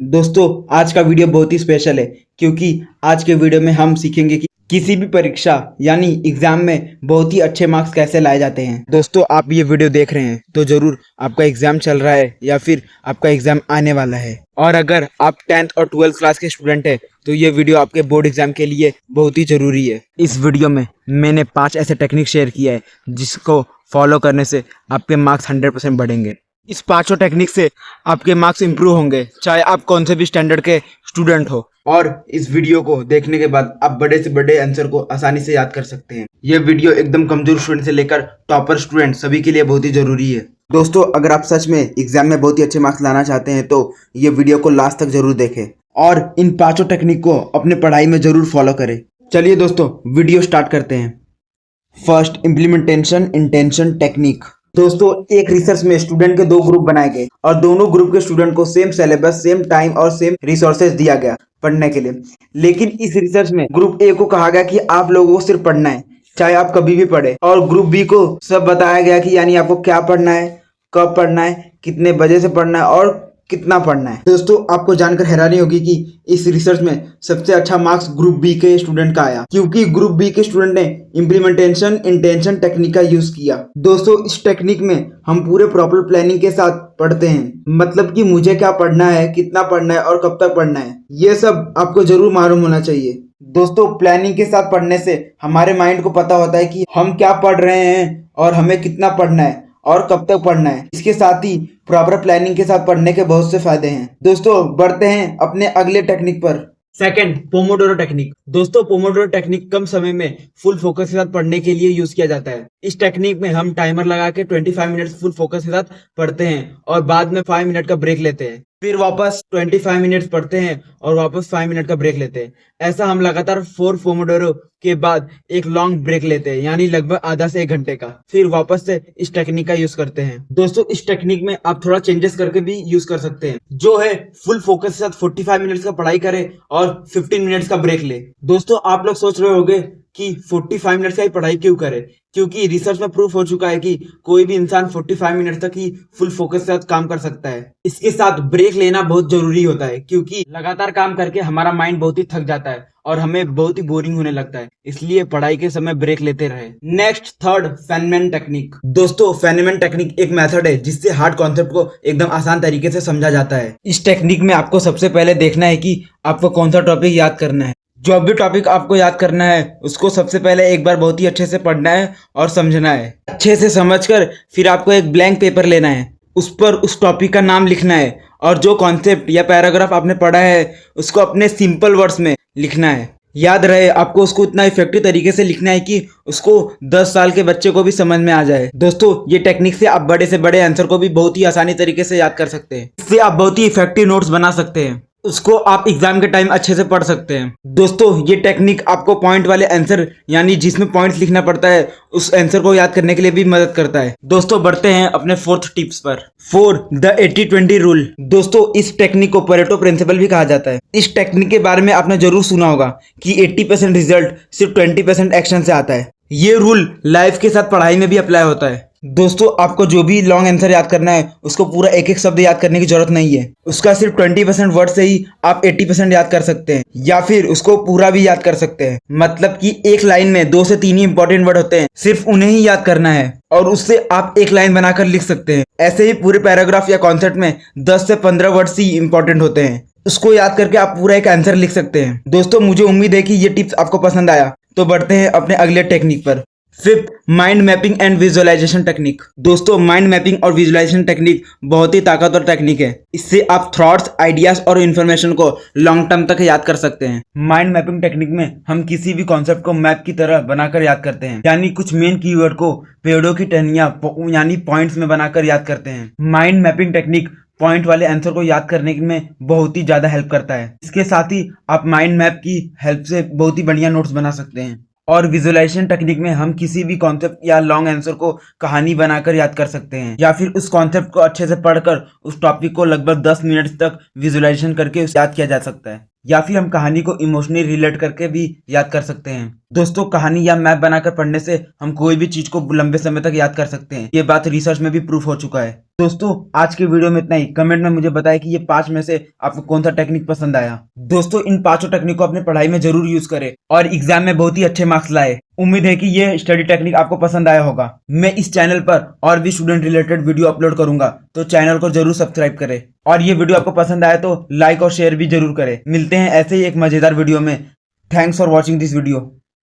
दोस्तों आज का वीडियो बहुत ही स्पेशल है क्योंकि आज के वीडियो में हम सीखेंगे कि किसी भी परीक्षा यानी एग्जाम में बहुत ही अच्छे मार्क्स कैसे लाए जाते हैं। दोस्तों आप ये वीडियो देख रहे हैं तो जरूर आपका एग्जाम चल रहा है या फिर आपका एग्जाम आने वाला है, और अगर आप 10th और 12th क्लास के स्टूडेंट हैं तो ये वीडियो आपके बोर्ड एग्जाम के लिए बहुत ही जरूरी है। इस वीडियो में मैंने 5 ऐसे टेक्निक शेयर किया है जिसको फॉलो करने से आपके मार्क्स 100% बढ़ेंगे। इस पांचों टेक्निक से आपके मार्क्स इंप्रूव होंगे चाहे आप कौन से भी स्टैंडर्ड के स्टूडेंट हो, और इस वीडियो को देखने के बाद आप बड़े से बड़े आंसर को आसानी से याद कर सकते हैं। यह वीडियो एकदम कमजोर स्टूडेंट से लेकर टॉपर स्टूडेंट सभी के लिए बहुत ही जरूरी है। दोस्तों अगर आप सच में एग्जाम में बहुत ही अच्छे मार्क्स लाना चाहते हैं तो ये वीडियो को लास्ट तक जरूर देखें और इन पांचों टेक्निक को अपने पढ़ाई में जरूर फॉलो करें। चलिए दोस्तों वीडियो स्टार्ट करते हैं। First, implementation intention technique. दोस्तों एक रिसर्च में स्टूडेंट के 2 ग्रुप बनाए गए और दोनों ग्रुप के स्टूडेंट को सेम सिलेबस, सेम टाइम और सेम रिसोर्सेज दिया गया पढ़ने के लिए। लेकिन इस रिसर्च में ग्रुप ए को कहा गया कि आप लोगों को सिर्फ पढ़ना है, चाहे आप कभी भी पढ़े, और ग्रुप बी को सब बताया गया कि यानी आपको क्या पढ़ना है, कब पढ़ना है, कितने बजे से पढ़ना है और कितना पढ़ना है। दोस्तों आपको जानकर हैरानी होगी कि इस रिसर्च में सबसे अच्छा मार्क्स ग्रुप बी के स्टूडेंट का आया, क्योंकि ग्रुप बी के स्टूडेंट ने इम्प्लीमेंटेशन इंटेंशन टेक्निक का यूज किया। दोस्तों इस टेक्निक में हम पूरे प्रॉपर प्लानिंग के साथ पढ़ते हैं, मतलब कि मुझे क्या पढ़ना है, कितना पढ़ना है और कब तक पढ़ना है, ये सब आपको जरूर मालूम होना चाहिए। दोस्तों प्लानिंग के साथ पढ़ने से हमारे माइंड को पता होता है कि हम क्या पढ़ रहे हैं और हमें कितना पढ़ना है और कब तक पढ़ना है। इसके साथ ही प्रॉपर प्लानिंग के साथ पढ़ने के बहुत से फायदे हैं। दोस्तों बढ़ते हैं अपने अगले टेक्निक पर। Second, Pomodoro technique. दोस्तों पोमोडोरो टेक्निक कम समय में फुल फोकस के साथ पढ़ने के लिए यूज किया जाता है। इस टेक्निक में हम टाइमर लगा के 25 मिनट्स फुल फोकस के साथ पढ़ते हैं और बाद में 5 मिनट का ब्रेक लेते हैं, फिर वापस 25 मिनट्स पढ़ते हैं और वापस 5 मिनट का ब्रेक लेते हैं। ऐसा हम लगातार 4 पोमोडोरो के बाद एक लॉन्ग ब्रेक लेते हैं, यानी लगभग आधा से 1 घंटे का, फिर वापस से इस टेक्निक का यूज करते हैं। दोस्तों इस टेक्निक में आप थोड़ा चेंजेस करके भी यूज कर सकते हैं, जो है फुल फोकस के साथ 45 मिनट्स का पढ़ाई करें और 15 मिनट्स का ब्रेक ले। दोस्तों आप लोग सोच रहे होंगे कि 45 मिनट्स का पढ़ाई क्यों करे, क्योंकि रिसर्च में प्रूफ हो चुका है कि कोई भी इंसान 45 मिनट तक ही फुल फोकस के साथ काम कर सकता है। इसके साथ ब्रेक लेना बहुत जरूरी होता है, क्योंकि लगातार काम करके हमारा माइंड बहुत ही थक जाता है और हमें बहुत ही बोरिंग होने लगता है, इसलिए पढ़ाई के समय ब्रेक लेते रहे। Next, third, Feynman technique. दोस्तों फेनमैन टेक्निक एक मेथड है जिससे हार्ड कॉन्सेप्ट को एकदम आसान तरीके से समझा जाता है। इस टेक्निक में आपको सबसे पहले देखना है कि आपको कौन सा टॉपिक याद करना है। जो भी टॉपिक आपको याद करना है उसको सबसे पहले एक बार बहुत ही अच्छे से पढ़ना है और समझना है। अच्छे से समझकर फिर आपको एक ब्लैंक पेपर लेना है, उस पर उस टॉपिक का नाम लिखना है और जो कॉन्सेप्ट या पैराग्राफ आपने पढ़ा है उसको अपने सिंपल वर्ड्स में लिखना है। याद रहे आपको उसको इतना इफेक्टिव तरीके से लिखना है कि उसको 10 साल के बच्चे को भी समझ में आ जाए। दोस्तों ये टेक्निक से आप बड़े से बड़े आंसर को भी बहुत ही आसानी तरीके से याद कर सकते हैं। इससे आप बहुत ही इफेक्टिव नोट्स बना सकते हैं, उसको आप एग्जाम के टाइम अच्छे से पढ़ सकते हैं। दोस्तों ये टेक्निक आपको पॉइंट वाले आंसर यानी जिसमें पॉइंट्स लिखना पड़ता है उस आंसर को याद करने के लिए भी मदद करता है। दोस्तों बढ़ते हैं अपने फोर्थ टिप्स पर। 4, द 80-20 रूल। दोस्तों इस टेक्निक को परेटो प्रिंसिपल भी कहा जाता है। इस टेक्निक के बारे में आपने जरूर सुना होगा कि 80% रिजल्ट सिर्फ 20% एक्शन से आता है। ये रूल लाइफ के साथ पढ़ाई में भी अप्लाई होता है। दोस्तों आपको जो भी लॉन्ग आंसर याद करना है उसको पूरा एक एक शब्द याद करने की जरूरत नहीं है, उसका सिर्फ 20% वर्ड से ही आप 80% याद कर सकते हैं, या फिर उसको पूरा भी याद कर सकते हैं। मतलब कि एक लाइन में 2 से 3 ही इंपॉर्टेंट वर्ड होते हैं, सिर्फ उन्हें ही याद करना है और उससे आप एक लाइन बनाकर लिख सकते हैं। ऐसे ही पूरे पैराग्राफ या कॉन्सेप्ट में 10 से 15 वर्ड्स ही इंपॉर्टेंट होते हैं, उसको याद करके आप पूरा एक आंसर लिख सकते हैं। दोस्तों मुझे उम्मीद है कि ये टिप्स आपको पसंद आया, तो बढ़ते हैं अपने अगले टेक्निक पर। 5th, mind mapping and visualisation technique. दोस्तों माइंड मैपिंग और विजुअलाइजेशन टेक्निक बहुत ही ताकतवर टेक्निक है। इससे आप थॉट्स, आइडियाज और इन्फॉर्मेशन को लॉन्ग टर्म तक याद कर सकते हैं। माइंड मैपिंग टेक्निक में हम किसी भी कॉन्सेप्ट को मैप की तरह बनाकर याद करते हैं, यानी कुछ मेन कीवर्ड को पेड़ों की टहनियां यानी पॉइंट्स में बनाकर याद करते हैं। माइंड मैपिंग टेक्निक पॉइंट वाले आंसर को याद करने में बहुत ही ज्यादा हेल्प करता है। इसके साथ ही आप माइंड मैप की हेल्प से बहुत ही बढ़िया नोट्स बना सकते हैं। और विजुअलाइजेशन टेक्निक में हम किसी भी कॉन्सेप्ट या लॉन्ग आंसर को कहानी बनाकर याद कर सकते हैं, या फिर उस कॉन्सेप्ट को अच्छे से पढ़कर उस टॉपिक को लगभग 10 मिनट तक विजुअलाइजेशन करके उसे याद किया जा सकता है, या फिर हम कहानी को इमोशनली रिलेट करके भी याद कर सकते हैं। दोस्तों कहानी या मैप बनाकर पढ़ने से हम कोई भी चीज को लंबे समय तक याद कर सकते हैं, ये बात रिसर्च में भी प्रूफ हो चुका है। दोस्तों आज के वीडियो में इतना ही। कमेंट में मुझे बताएं कि ये 5 में से आपको कौन सा टेक्निक पसंद आया। दोस्तों इन 5 टेक्निक को अपने पढ़ाई में जरूर यूज करें और एग्जाम में बहुत ही अच्छे मार्क्स लाए। उम्मीद है कि ये स्टडी टेक्निक आपको पसंद आया होगा। मैं इस चैनल पर और भी स्टूडेंट रिलेटेड वीडियो अपलोड करूंगा, तो चैनल को जरूर सब्सक्राइब करें। और ये वीडियो आपको पसंद आया तो लाइक और शेयर भी जरूर करें। मिलते हैं ऐसे ही एक मजेदार वीडियो में। Thanks for watching this video.